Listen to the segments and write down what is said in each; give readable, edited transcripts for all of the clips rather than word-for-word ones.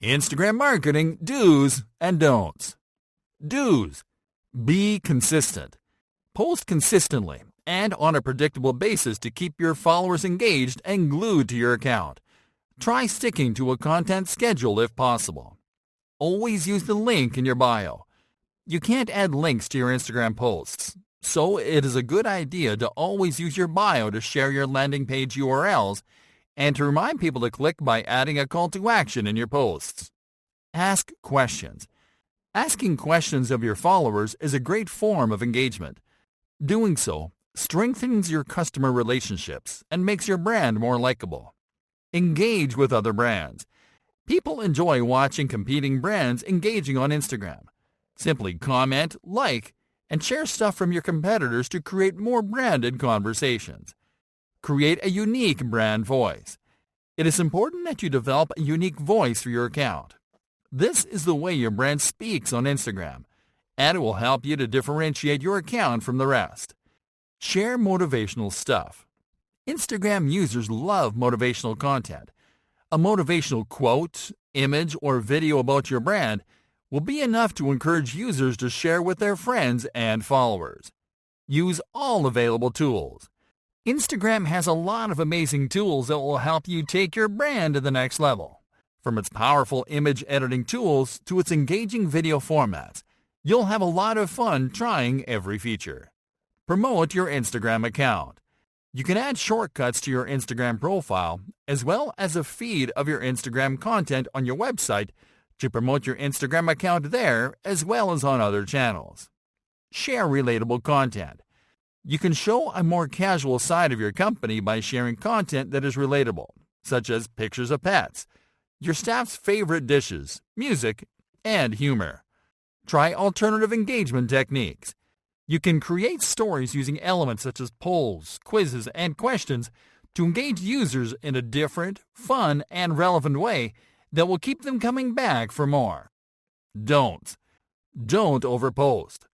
Instagram marketing do's and don'ts. Do's. Be consistent. Post consistently and on a predictable basis to keep your followers engaged and glued to your account. Try sticking to a content schedule if possible. Always use the link in your bio. You can't add links to your Instagram posts, so it is a good idea to always use your bio to share your landing page URLs and to remind people to click by adding a call to action in your posts. Ask questions. Asking questions of your followers is a great form of engagement. Doing so strengthens your customer relationships and makes your brand more likable. Engage with other brands. People enjoy watching competing brands engaging on Instagram. Simply comment, like, and share stuff from your competitors to create more branded conversations. Create a unique brand voice. It is important that you develop a unique voice for your account. This is the way your brand speaks on Instagram, and it will help you to differentiate your account from the rest. Share motivational stuff. Instagram users love motivational content. A motivational quote, image, or video about your brand will be enough to encourage users to share with their friends and followers. Use all available tools. Instagram has a lot of amazing tools that will help you take your brand to the next level. From its powerful image editing tools to its engaging video formats, you'll have a lot of fun trying every feature. Promote your Instagram account. You can add shortcuts to your Instagram profile as well as a feed of your Instagram content on your website to promote your Instagram account there as well as on other channels. Share relatable content. You can show a more casual side of your company by sharing content that is relatable, such as pictures of pets, your staff's favorite dishes, music, and humor. Try alternative engagement techniques. You can create stories using elements such as polls, quizzes, and questions to engage users in a different, fun, and relevant way that will keep them coming back for more. Don'ts. Don't overpost.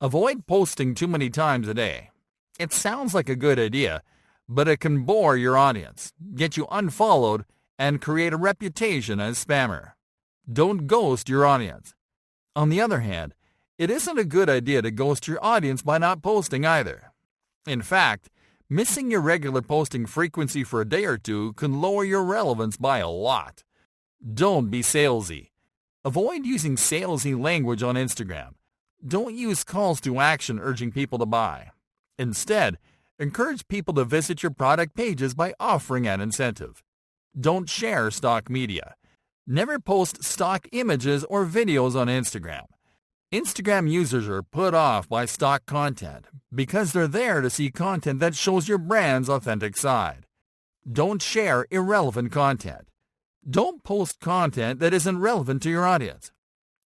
Avoid posting too many times a day. It sounds like a good idea, but it can bore your audience, get you unfollowed, and create a reputation as spammer. Don't ghost your audience. On the other hand, it isn't a good idea to ghost your audience by not posting either. In fact, missing your regular posting frequency for a day or two can lower your relevance by a lot. Don't be salesy. Avoid using salesy language on Instagram. Don't use calls to action urging people to buy. Instead, encourage people to visit your product pages by offering an incentive. Don't share stock media. Never post stock images or videos on Instagram. Instagram users are put off by stock content because they're there to see content that shows your brand's authentic side. Don't share irrelevant content. Don't post content that isn't relevant to your audience.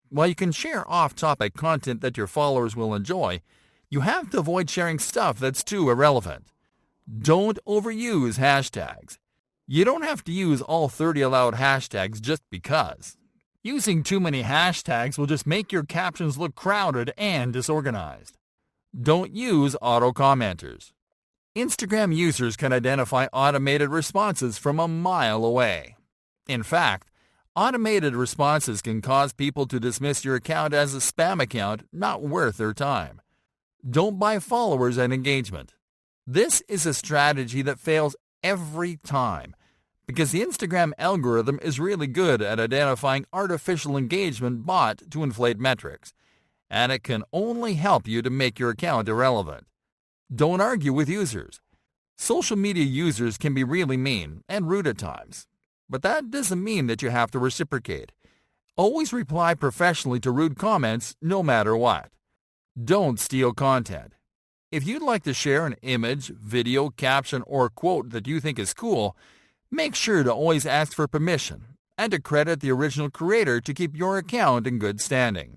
While you can share off-topic content that your followers will enjoy, you have to avoid sharing stuff that's too irrelevant. Don't overuse hashtags. You don't have to use all 30 allowed hashtags just because. Using too many hashtags will just make your captions look crowded and disorganized. Don't use auto-commenters. Instagram users can identify automated responses from a mile away. In fact, automated responses can cause people to dismiss your account as a spam account not worth their time. Don't buy followers and engagement. This is a strategy that fails every time because the Instagram algorithm is really good at identifying artificial engagement bought to inflate metrics, and it can only help you to make your account irrelevant. Don't argue with users. Social media users can be really mean and rude at times, but that doesn't mean that you have to reciprocate. Always reply professionally to rude comments no matter what. Don't steal content. If you'd like to share an image, video, caption, or quote that you think is cool, make sure to always ask for permission and to credit the original creator to keep your account in good standing.